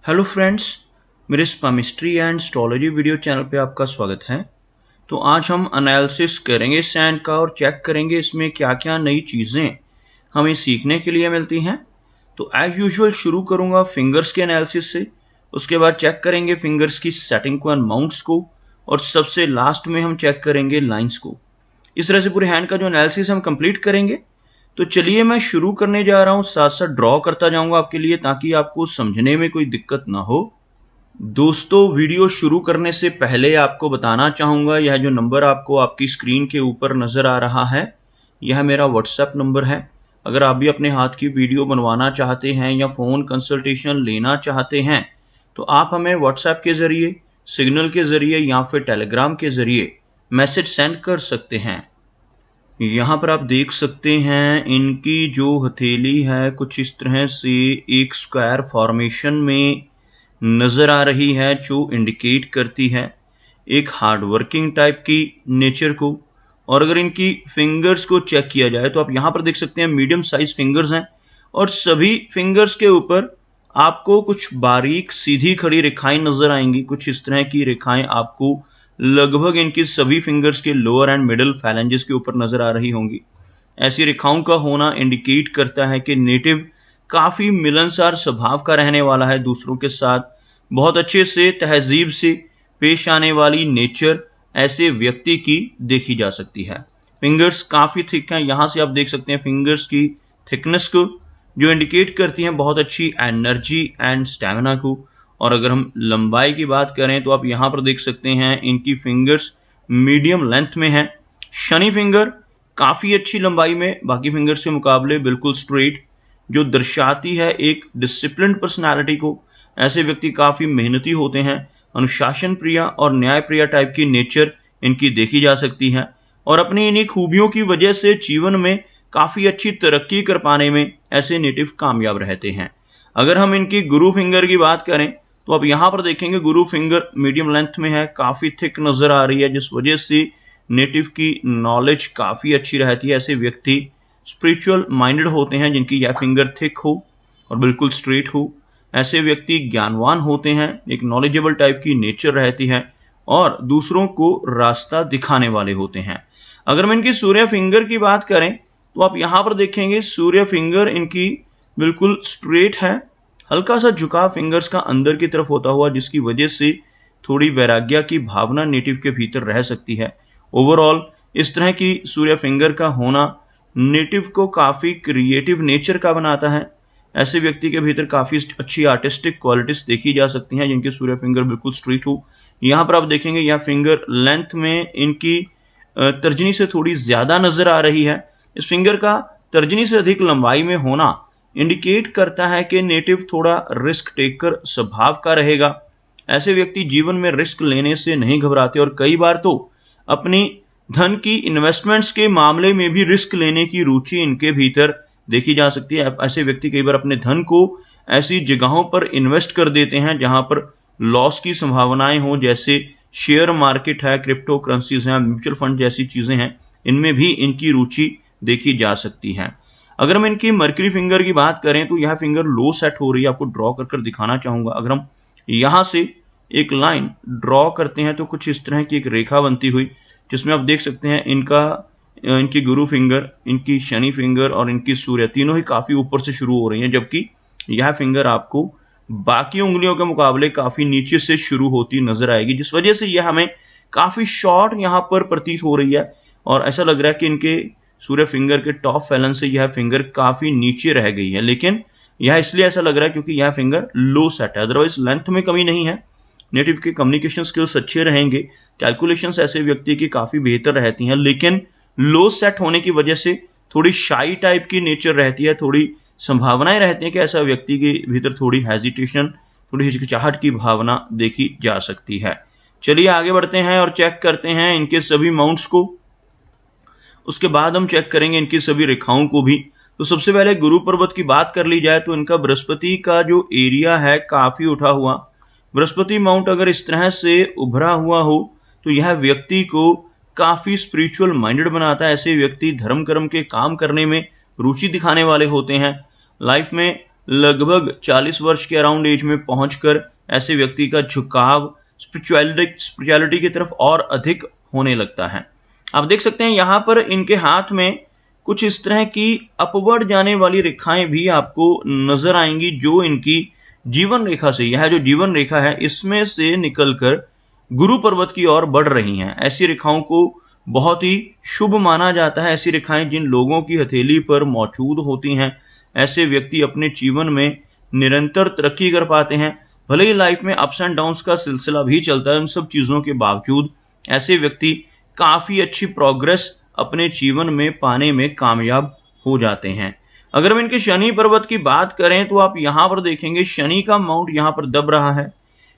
Hello friends, मेरे स्पामिस्ट्री and astrology video channel पे आपका स्वागत है। तो आज हम एनालिसिस करेंगे सैंड का और चेक करेंगे इसमें क्या क्या नई चीज़ें हमें सीखने के लिए मिलती हैं। तो एज यूजुअल शुरू करूंगा फिंगर्स के एनालिसिस से, उसके बाद चेक करेंगे फिंगर्स की सेटिंग को एंड माउंट्स को, और सबसे लास्ट में हम चेक करेंगे लाइंस को। इस तरह से पूरे हैंड का जो एनालिसिस हम कंप्लीट करेंगे। तो चलिए मैं शुरू करने जा रहा हूँ, साथ साथ ड्रॉ करता जाऊंगा आपके लिए ताकि आपको समझने में कोई दिक्कत ना हो। दोस्तों, वीडियो शुरू करने से पहले आपको बताना चाहूँगा, यह जो नंबर आपको आपकी स्क्रीन के ऊपर नज़र आ रहा है, यह मेरा व्हाट्सएप नंबर है। अगर आप भी अपने हाथ की वीडियो बनवाना चाहते हैं या फ़ोन कंसल्टेशन लेना चाहते हैं तो आप हमें व्हाट्सएप के ज़रिए, सिग्नल के ज़रिए या फिर टेलीग्राम के ज़रिए मैसेज सेंड कर सकते हैं। यहाँ पर आप देख सकते हैं इनकी जो हथेली है कुछ इस तरह से एक स्क्वायर फॉर्मेशन में नज़र आ रही है, जो इंडिकेट करती है एक हार्ड वर्किंग टाइप की नेचर को। और अगर इनकी फिंगर्स को चेक किया जाए तो आप यहाँ पर देख सकते हैं मीडियम साइज फिंगर्स हैं, और सभी फिंगर्स के ऊपर आपको कुछ बारीक सीधी खड़ी रेखाएं नज़र आएंगी। कुछ इस तरह की रेखाएं आपको लगभग इनकी सभी फिंगर्स के लोअर एंड मिडल फैलेंजेस के ऊपर नज़र आ रही होंगी। ऐसी रेखाओं का होना इंडिकेट करता है कि नेटिव काफ़ी मिलनसार स्वभाव का रहने वाला है, दूसरों के साथ बहुत अच्छे से तहजीब से पेश आने वाली नेचर ऐसे व्यक्ति की देखी जा सकती है। फिंगर्स काफ़ी थिक हैं, यहाँ से आप देख सकते हैं फिंगर्स की थिकनेस को, जो इंडिकेट करती हैं बहुत अच्छी एनर्जी एंड स्टैमिना को। और अगर हम लंबाई की बात करें तो आप यहाँ पर देख सकते हैं इनकी फिंगर्स मीडियम लेंथ में हैं। शनि फिंगर काफ़ी अच्छी लंबाई में, बाकी फिंगर्स के मुकाबले बिल्कुल स्ट्रेट, जो दर्शाती है एक डिसिप्लिन्ड पर्सनालिटी को। ऐसे व्यक्ति काफ़ी मेहनती होते हैं, अनुशासन प्रिय और न्याय प्रिय टाइप की नेचर इनकी देखी जा सकती है, और अपनी इन्हीं खूबियों की वजह से जीवन में काफ़ी अच्छी तरक्की कर पाने में ऐसे नेटिव कामयाब रहते हैं। अगर हम इनकी गुरु फिंगर की बात करें तो आप यहाँ पर देखेंगे गुरु फिंगर मीडियम लेंथ में है, काफ़ी थिक नज़र आ रही है, जिस वजह से नेटिव की नॉलेज काफ़ी अच्छी रहती है। ऐसे व्यक्ति स्पिरिचुअल माइंडेड होते हैं जिनकी यह फिंगर थिक हो और बिल्कुल स्ट्रेट हो। ऐसे व्यक्ति ज्ञानवान होते हैं, एक नॉलेजेबल टाइप की नेचर रहती है और दूसरों को रास्ता दिखाने वाले होते हैं। अगर हम इनकी सूर्य फिंगर की बात करें तो आप यहाँ पर देखेंगे सूर्य फिंगर इनकी बिल्कुल स्ट्रेट है, हल्का सा झुकाव फिंगर्स का अंदर की तरफ होता हुआ, जिसकी वजह से थोड़ी वैराग्य की भावना नेटिव के भीतर रह सकती है। ओवरऑल इस तरह की सूर्य फिंगर का होना नेटिव को काफ़ी क्रिएटिव नेचर का बनाता है। ऐसे व्यक्ति के भीतर काफ़ी अच्छी आर्टिस्टिक क्वालिटीज देखी जा सकती हैं जिनके सूर्य फिंगर बिल्कुल स्ट्रेट हो। यहाँ पर आप देखेंगे यह फिंगर लेंथ में इनकी तर्जनी से थोड़ी ज़्यादा नज़र आ रही है। इस फिंगर का तर्जनी से अधिक लंबाई में होना इंडिकेट करता है कि नेटिव थोड़ा रिस्क टेकर स्वभाव का रहेगा। ऐसे व्यक्ति जीवन में रिस्क लेने से नहीं घबराते और कई बार तो अपनी धन की इन्वेस्टमेंट्स के मामले में भी रिस्क लेने की रुचि इनके भीतर देखी जा सकती है। ऐसे व्यक्ति कई बार अपने धन को ऐसी जगहों पर इन्वेस्ट कर देते हैं जहां पर लॉस की संभावनाएं हो, जैसे शेयर मार्केट है, क्रिप्टो करेंसीज हैं, म्यूचुअल फंड जैसी चीज़ें हैं, इनमें भी इनकी रुचि देखी जा सकती है। अगर हम इनकी मर्करी फिंगर की बात करें तो यह फिंगर लो सेट हो रही है, आपको ड्रॉ कर दिखाना चाहूँगा। अगर हम यहाँ से एक लाइन ड्रॉ करते हैं तो कुछ इस तरह की एक रेखा बनती हुई, जिसमें आप देख सकते हैं इनकी गुरु फिंगर, इनकी शनि फिंगर और इनकी सूर्य तीनों ही काफ़ी ऊपर से शुरू हो रही हैं, जबकि यह फिंगर आपको बाकी उंगलियों के मुकाबले काफ़ी नीचे से शुरू होती नजर आएगी, जिस वजह से यह हमें काफ़ी शॉर्ट यहाँ पर प्रतीत हो रही है। और ऐसा लग रहा है कि इनके सूर्य फिंगर के टॉप फैलन से यह फिंगर काफ़ी नीचे रह गई है, लेकिन यह इसलिए ऐसा लग रहा है क्योंकि यह फिंगर लो सेट है, अदरवाइज लेंथ में कमी नहीं है। नेटिव के कम्युनिकेशन स्किल्स अच्छे रहेंगे, कैलकुलेशंस ऐसे व्यक्ति की काफ़ी बेहतर रहती हैं, लेकिन लो सेट होने की वजह से थोड़ी शाई टाइप की नेचर रहती है, थोड़ी संभावनाएं रहती हैं कि ऐसा व्यक्ति के भीतर थोड़ी हेजिटेशन, थोड़ी हिचकिचाहट की भावना देखी जा सकती है। चलिए आगे बढ़ते हैं और चेक करते हैं इनके सभी माउंट्स को, उसके बाद हम चेक करेंगे इनकी सभी रेखाओं को भी। तो सबसे पहले गुरु पर्वत की बात कर ली जाए तो इनका बृहस्पति का जो एरिया है काफ़ी उठा हुआ। बृहस्पति माउंट अगर इस तरह से उभरा हुआ हो तो यह व्यक्ति को काफ़ी स्पिरिचुअल माइंडेड बनाता है। ऐसे व्यक्ति धर्म कर्म के काम करने में रुचि दिखाने वाले होते हैं। लाइफ में लगभग 40 वर्ष के अराउंड एज में पहुंचकर ऐसे व्यक्ति का झुकाव स्पिरिचुअलिटी की तरफ और अधिक होने लगता है। आप देख सकते हैं यहाँ पर इनके हाथ में कुछ इस तरह की अपवर्ड जाने वाली रेखाएं भी आपको नजर आएंगी, जो इनकी जीवन रेखा से, यह जो जीवन रेखा है इसमें से निकलकर गुरु पर्वत की ओर बढ़ रही हैं। ऐसी रेखाओं को बहुत ही शुभ माना जाता है। ऐसी रेखाएं जिन लोगों की हथेली पर मौजूद होती हैं, ऐसे व्यक्ति अपने जीवन में निरंतर तरक्की कर पाते हैं। भले ही लाइफ में अप्स एंड डाउन्स का सिलसिला भी चलता है, उन सब चीज़ों के बावजूद ऐसे व्यक्ति काफ़ी अच्छी प्रोग्रेस अपने जीवन में पाने में कामयाब हो जाते हैं। अगर हम इनके शनि पर्वत की बात करें तो आप यहाँ पर देखेंगे शनि का माउंट यहाँ पर दब रहा है।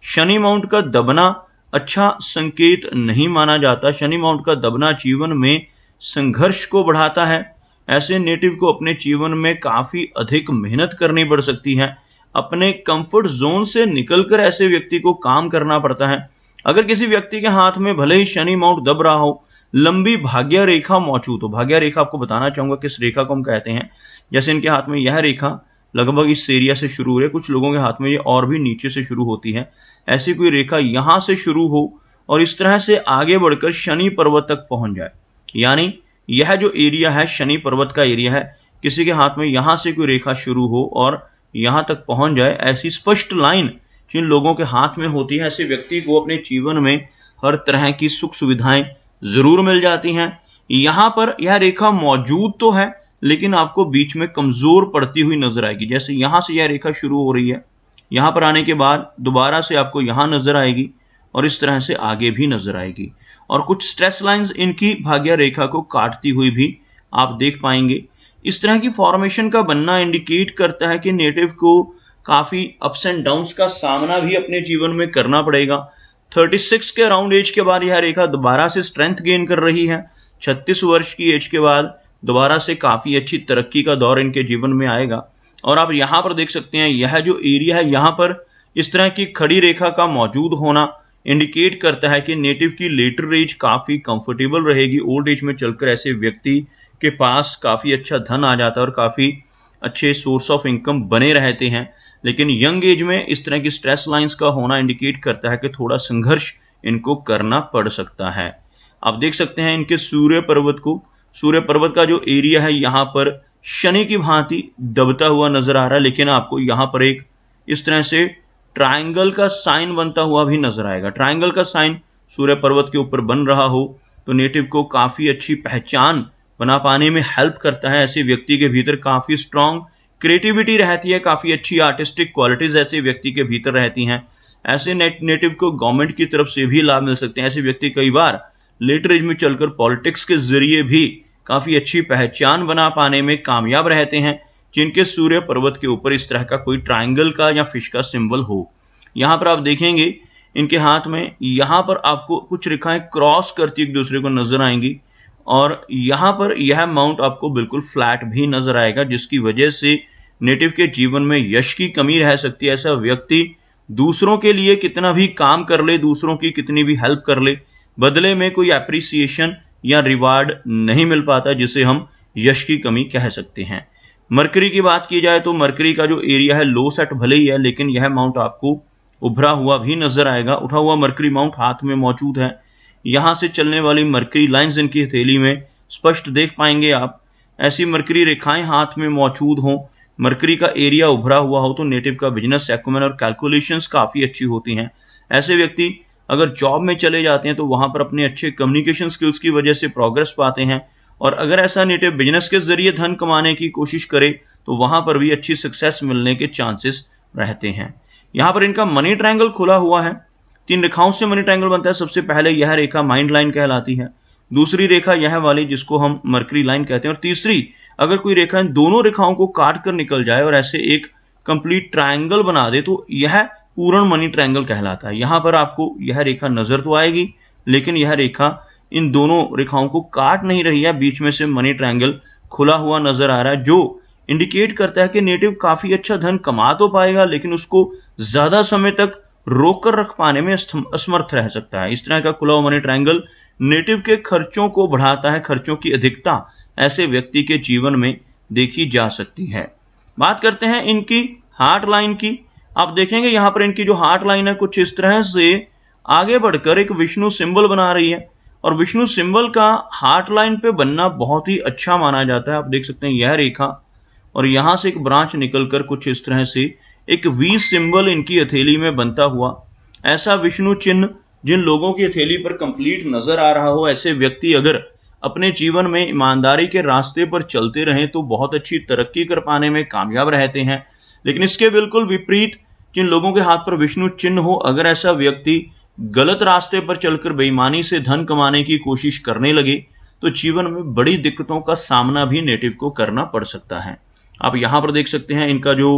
शनि माउंट का दबना अच्छा संकेत नहीं माना जाता। शनि माउंट का दबना जीवन में संघर्ष को बढ़ाता है। ऐसे नेटिव को अपने जीवन में काफ़ी अधिक मेहनत करनी पड़ सकती है। अपने कंफर्ट जोन से निकलकर ऐसे व्यक्ति को काम करना पड़ता है। अगर किसी व्यक्ति के हाथ में भले ही शनि माउंट दब रहा हो, लंबी भाग्य रेखा मौजूद हो, भाग्य रेखा आपको बताना चाहूँगा किस रेखा को हम कहते हैं। जैसे इनके हाथ में यह रेखा लगभग इस एरिया से शुरू हो रही है, कुछ लोगों के हाथ में ये और भी नीचे से शुरू होती है। ऐसी कोई रेखा यहाँ से शुरू हो और इस तरह से आगे बढ़कर शनि पर्वत तक पहुँच जाए, यानी यह जो एरिया है शनि पर्वत का एरिया है, किसी के हाथ में यहाँ से कोई रेखा शुरू हो और यहाँ तक पहुँच जाए, ऐसी स्पष्ट लाइन जिन लोगों के हाथ में होती है, ऐसे व्यक्ति को अपने जीवन में हर तरह की सुख सुविधाएं जरूर मिल जाती हैं। यहाँ पर यह रेखा मौजूद तो है लेकिन आपको बीच में कमजोर पड़ती हुई नजर आएगी। जैसे यहाँ से यह रेखा शुरू हो रही है, यहाँ पर आने के बाद दोबारा से आपको यहाँ नजर आएगी और इस तरह से आगे भी नजर आएगी। और कुछ स्ट्रेस लाइंस इनकी भाग्य रेखा को काटती हुई भी आप देख पाएंगे। इस तरह की फॉर्मेशन का बनना इंडिकेट करता है कि नेटिव को काफ़ी अप्स एंड डाउन्स का सामना भी अपने जीवन में करना पड़ेगा। 36 के अराउंड एज के बाद यह रेखा दोबारा से स्ट्रेंथ गेन कर रही है। 36 वर्ष की एज के बाद दोबारा से काफ़ी अच्छी तरक्की का दौर इनके जीवन में आएगा। और आप यहाँ पर देख सकते हैं यह जो एरिया है, यहाँ पर इस तरह की खड़ी रेखा का मौजूद होना इंडिकेट करता है कि नेटिव की लेटर एज काफ़ी कंफर्टेबल रहेगी। ओल्ड एज में चलकर ऐसे व्यक्ति के पास काफ़ी अच्छा धन आ जाता है और काफ़ी अच्छे सोर्स ऑफ इनकम बने रहते हैं। लेकिन यंग एज में इस तरह की स्ट्रेस लाइंस का होना इंडिकेट करता है कि थोड़ा संघर्ष इनको करना पड़ सकता है। आप देख सकते हैं इनके सूर्य पर्वत को, सूर्य पर्वत का जो एरिया है यहाँ पर शनि की भांति दबता हुआ नजर आ रहा है, लेकिन आपको यहाँ पर एक इस तरह से ट्रायंगल का साइन बनता हुआ भी नजर आएगा। ट्रायंगल का साइन सूर्य पर्वत के ऊपर बन रहा हो तो नेटिव को काफ़ी अच्छी पहचान बना पाने में हेल्प करता है। ऐसे व्यक्ति के भीतर काफ़ी स्ट्रांग क्रिएटिविटी रहती है, काफ़ी अच्छी आर्टिस्टिक क्वालिटीज़ ऐसे व्यक्ति के भीतर रहती हैं। ऐसे नेटिव को गवर्नमेंट की तरफ से भी लाभ मिल सकते हैं। ऐसे व्यक्ति कई बार लेटर एज में चलकर पॉलिटिक्स के जरिए भी काफ़ी अच्छी पहचान बना पाने में कामयाब रहते हैं, जिनके सूर्य पर्वत के ऊपर इस तरह का कोई ट्रायंगल का या फिश का सिंबल हो। यहाँ पर आप देखेंगे इनके हाथ में यहाँ पर आपको कुछ रेखाएं क्रॉस करती एक दूसरे को नजर आएंगी और यहाँ पर यह माउंट आपको बिल्कुल फ्लैट भी नजर आएगा, जिसकी वजह से नेटिव के जीवन में यश की कमी रह सकती है। ऐसा व्यक्ति दूसरों के लिए कितना भी काम कर ले, दूसरों की कितनी भी हेल्प कर ले, बदले में कोई एप्रिसिएशन या रिवार्ड नहीं मिल पाता, जिसे हम यश की कमी कह सकते हैं। मरकरी की बात की जाए तो मरकरी का जो एरिया है लो सेट भले ही है, लेकिन यह माउंट आपको उभरा हुआ भी नजर आएगा। उठा हुआ मरकरी माउंट हाथ में मौजूद है। यहाँ से चलने वाली मरकरी लाइंस इनकी हथेली में स्पष्ट देख पाएंगे आप। ऐसी मरकरी रेखाएं हाथ में मौजूद हों, मरकरी का एरिया उभरा हुआ हो तो नेटिव का बिजनेस एक्यूमेन और कैलकुलेशंस काफ़ी अच्छी होती हैं। ऐसे व्यक्ति अगर जॉब में चले जाते हैं तो वहाँ पर अपने अच्छे कम्युनिकेशन स्किल्स की वजह से प्रोग्रेस पाते हैं, और अगर ऐसा नेटिव बिजनेस के जरिए धन कमाने की कोशिश करे तो वहाँ पर भी अच्छी सक्सेस मिलने के चांसेस रहते हैं। यहाँ पर इनका मनी ट्रायंगल खुला हुआ है। 3 रेखाओं से मनी ट्रायंगल बनता है। सबसे पहले यह रेखा माइंड लाइन कहलाती है, दूसरी रेखा यह वाली जिसको हम मरकरी लाइन कहते हैं, और तीसरी अगर कोई रेखा इन दोनों रेखाओं को काट कर निकल जाए और ऐसे एक कंप्लीट ट्रायंगल बना दे तो यह पूर्ण मनी ट्रायंगल कहलाता है। यहाँ पर आपको यह रेखा नजर तो आएगी, लेकिन यह रेखा इन दोनों रेखाओं को काट नहीं रही है, बीच में से मनी ट्रायंगल खुला हुआ नजर आ रहा है, जो इंडिकेट करता है कि नेटिव काफ़ी अच्छा धन कमा तो पाएगा लेकिन उसको ज़्यादा समय तक रोक कर रख पाने में असमर्थ रह सकता है। इस तरह का खुला हुआ मनी ट्रायंगल नेटिव के खर्चों को बढ़ाता है। खर्चों की अधिकता ऐसे व्यक्ति के जीवन में देखी जा सकती है। बात करते हैं इनकी हार्ट लाइन की। आप देखेंगे यहाँ पर इनकी जो हार्ट लाइन है कुछ इस तरह से आगे बढ़कर एक विष्णु सिंबल बना रही है, और विष्णु सिंबल का हार्ट लाइन पे बनना बहुत ही अच्छा माना जाता है। आप देख सकते हैं यह रेखा, और यहाँ से एक ब्रांच निकलकर कुछ इस तरह से एक वी सिंबल इनकी हथेली में बनता हुआ। ऐसा विष्णु चिन्ह जिन लोगों की हथेली पर कंप्लीट नजर आ रहा हो, ऐसे व्यक्ति अगर अपने जीवन में ईमानदारी के रास्ते पर चलते रहें तो बहुत अच्छी तरक्की कर पाने में कामयाब रहते हैं। लेकिन इसके बिल्कुल विपरीत जिन लोगों के हाथ पर विष्णु चिन्ह हो, अगर ऐसा व्यक्ति गलत रास्ते पर चलकर बेईमानी से धन कमाने की कोशिश करने लगे तो जीवन में बड़ी दिक्कतों का सामना भी नेटिव को करना पड़ सकता है। आप यहाँ पर देख सकते हैं इनका जो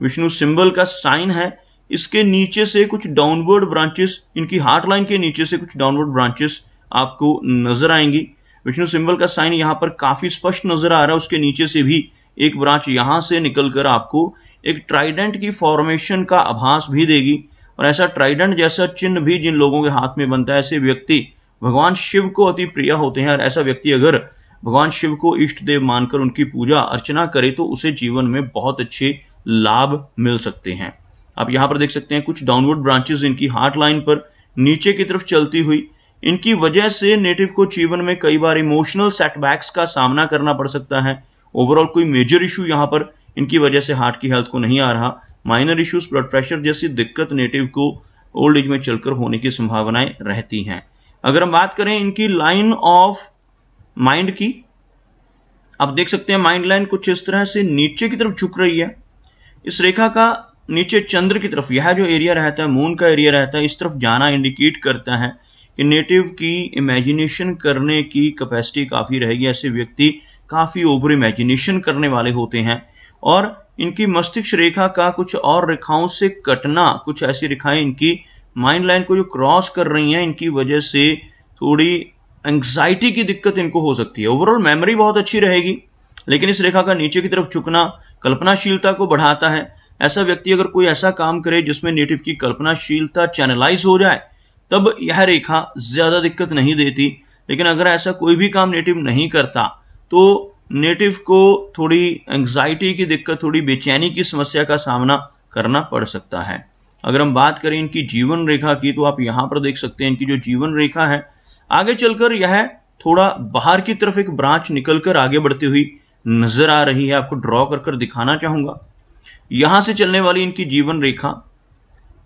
विष्णु सिंबल का साइन है, इसके नीचे से कुछ डाउनवर्ड ब्रांचेस, इनकी हार्ट लाइन के नीचे से कुछ डाउनवर्ड ब्रांचेस आपको नजर आएंगी। विष्णु सिंबल का साइन यहाँ पर काफी स्पष्ट नजर आ रहा है, उसके नीचे से भी एक ब्रांच यहाँ से निकलकर आपको एक ट्राइडेंट की फॉर्मेशन का आभास भी देगी। और ऐसा ट्राइडेंट जैसा चिन्ह भी जिन लोगों के हाथ में बनता है, ऐसे व्यक्ति भगवान शिव को अति प्रिय होते हैं। और ऐसा व्यक्ति अगर भगवान शिव को इष्ट देव मानकर उनकी पूजा अर्चना करे तो उसे जीवन में बहुत अच्छे लाभ मिल सकते हैं। आप यहाँ पर देख सकते हैं कुछ डाउनवर्ड ब्रांचेस इनकी हार्ट लाइन पर नीचे की तरफ चलती हुई, इनकी वजह से नेटिव को जीवन में कई बार इमोशनल सेटबैक्स का सामना करना पड़ सकता है। ओवरऑल कोई मेजर इशू यहाँ पर इनकी वजह से हार्ट की हेल्थ को नहीं आ रहा। माइनर इश्यूज, ब्लड प्रेशर जैसी दिक्कत नेटिव को ओल्ड एज में चलकर होने की संभावनाएं रहती हैं। अगर हम बात करें इनकी लाइन ऑफ माइंड की, आप देख सकते हैं माइंड लाइन कुछ इस तरह से नीचे की तरफ झुक रही है। इस रेखा का नीचे चंद्र की तरफ यह जो एरिया रहता है, मून का एरिया रहता है, इस तरफ जाना इंडिकेट करता है कि नेटिव की इमेजिनेशन करने की कैपेसिटी काफ़ी रहेगी। ऐसे व्यक्ति काफ़ी ओवर इमेजिनेशन करने वाले होते हैं, और इनकी मस्तिष्क रेखा का कुछ और रेखाओं से कटना, कुछ ऐसी रेखाएं इनकी माइंड लाइन को जो क्रॉस कर रही हैं, इनकी वजह से थोड़ी एंग्जाइटी की दिक्कत इनको हो सकती है। ओवरऑल मेमोरी बहुत अच्छी रहेगी, लेकिन इस रेखा का नीचे की तरफ झुकना कल्पनाशीलता को बढ़ाता है। ऐसा व्यक्ति अगर कोई ऐसा काम करे जिसमें नेटिव की कल्पनाशीलता चैनलाइज हो जाए तब यह रेखा ज़्यादा दिक्कत नहीं देती। लेकिन अगर ऐसा कोई भी काम नेटिव नहीं करता तो नेटिव को थोड़ी एंग्जाइटी की दिक्कत, थोड़ी बेचैनी की समस्या का सामना करना पड़ सकता है। अगर हम बात करें इनकी जीवन रेखा की, तो आप यहाँ पर देख सकते हैं इनकी जो जीवन रेखा है, आगे चलकर यह थोड़ा बाहर की तरफ एक ब्रांच निकलकर आगे बढ़ती हुई नजर आ रही है। आपको ड्रॉ कर दिखाना चाहूँगा। यहाँ से चलने वाली इनकी जीवन रेखा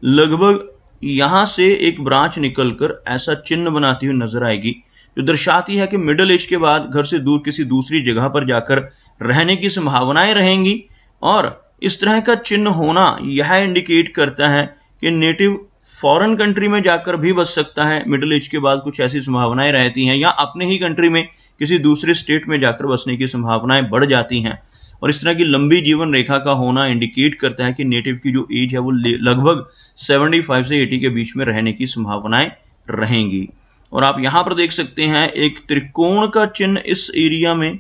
लगभग यहाँ से एक ब्रांच निकलकर ऐसा चिन्ह बनाती हुई नजर आएगी, जो दर्शाती है कि मिडिल एज के बाद घर से दूर किसी दूसरी जगह पर जाकर रहने की संभावनाएं रहेंगी। और इस तरह का चिन्ह होना यह इंडिकेट करता है कि नेटिव फॉरेन कंट्री में जाकर भी बस सकता है। मिडिल एज के बाद कुछ ऐसी संभावनाएं रहती हैं, या अपने ही कंट्री में किसी दूसरे स्टेट में जाकर बसने की संभावनाएं बढ़ जाती हैं। और इस तरह की लंबी जीवन रेखा का होना इंडिकेट करता है कि नेटिव की जो एज है वो लगभग 75 से 80 के बीच में रहने की संभावनाएं रहेंगी। और आप यहाँ पर देख सकते हैं एक त्रिकोण का चिन्ह इस एरिया में,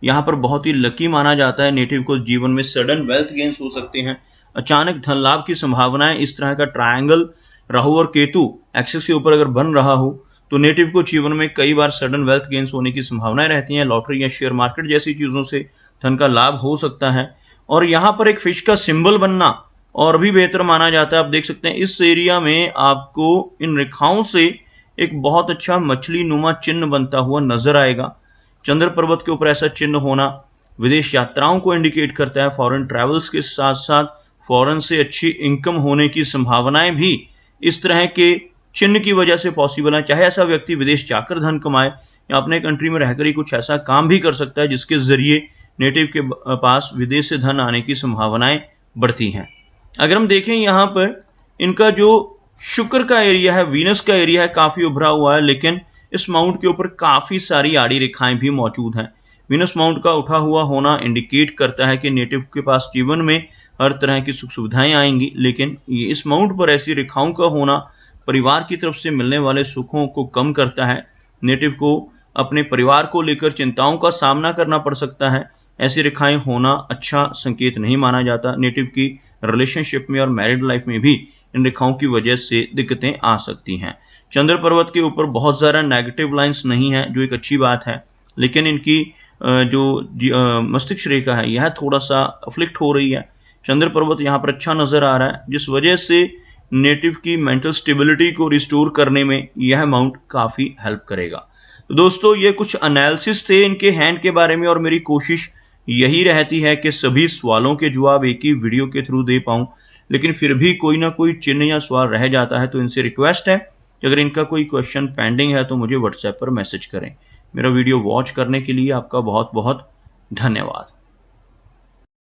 यहाँ पर बहुत ही लकी माना जाता है। नेटिव को जीवन में सडन वेल्थ गेन्स हो सकते हैं, अचानक धन लाभ की संभावनाएं। इस तरह का ट्रायंगल राहु और केतु एक्सिस के ऊपर अगर बन रहा हो तो नेटिव को जीवन में कई बार सडन वेल्थ गेन्स होने की संभावनाएं रहती हैं। लॉटरी या शेयर मार्केट जैसी चीज़ों से धन का लाभ हो सकता है। और यहाँ पर एक फिश का सिंबल बनना और भी बेहतर माना जाता है। आप देख सकते हैं इस एरिया में आपको इन रेखाओं से एक बहुत अच्छा मछली नुमा चिन्ह बनता हुआ नजर आएगा। चंद्र पर्वत के ऊपर ऐसा चिन्ह होना विदेश यात्राओं को इंडिकेट करता है। फॉरेन ट्रैवल्स के साथ साथ फॉरेन से अच्छी इनकम होने की संभावनाएं भी इस तरह के चिन्ह की वजह से पॉसिबल है। चाहे ऐसा व्यक्ति विदेश जाकर धन कमाए या अपने कंट्री में रहकर ही कुछ ऐसा काम भी कर सकता है जिसके जरिए नेटिव के पास विदेश से धन आने की संभावनाएं बढ़ती हैं। अगर हम देखें यहाँ पर इनका जो शुक्र का एरिया है, वीनस का एरिया है, काफ़ी उभरा हुआ है, लेकिन इस माउंट के ऊपर काफ़ी सारी आड़ी रेखाएं भी मौजूद हैं। वीनस माउंट का उठा हुआ होना इंडिकेट करता है कि नेटिव के पास जीवन में हर तरह की सुख सुविधाएं आएंगी, लेकिन ये इस माउंट पर ऐसी रेखाओं का होना परिवार की तरफ से मिलने वाले सुखों को कम करता है। नेटिव को अपने परिवार को लेकर चिंताओं का सामना करना पड़ सकता है। ऐसी रेखाएं होना अच्छा संकेत नहीं माना जाता। नेटिव की रिलेशनशिप में और मैरिड लाइफ में भी इन रेखाओं की वजह से दिक्कतें आ सकती हैं। चंद्र पर्वत के ऊपर बहुत ज़्यादा नेगेटिव लाइंस नहीं है, जो एक अच्छी बात है, लेकिन इनकी जो मस्तिष्क रेखा है यह थोड़ा सा अफ्लिक्ट हो रही है। चंद्र पर्वत यहाँ पर अच्छा नज़र आ रहा है, जिस वजह से नेटिव की मेंटल स्टेबिलिटी को रिस्टोर करने में यह माउंट काफ़ी हेल्प करेगा। तो दोस्तों ये कुछ एनालिसिस थे इनके हैंड के बारे में, और मेरी कोशिश यही रहती है कि सभी सवालों के जवाब एक ही वीडियो के थ्रू दे पाऊँ, लेकिन फिर भी कोई ना कोई चिन्ह या सवाल रह जाता है। तो इनसे रिक्वेस्ट है कि अगर इनका कोई क्वेश्चन पेंडिंग है तो मुझे व्हाट्सएप पर मैसेज करें। मेरा वीडियो वॉच करने के लिए आपका बहुत बहुत धन्यवाद।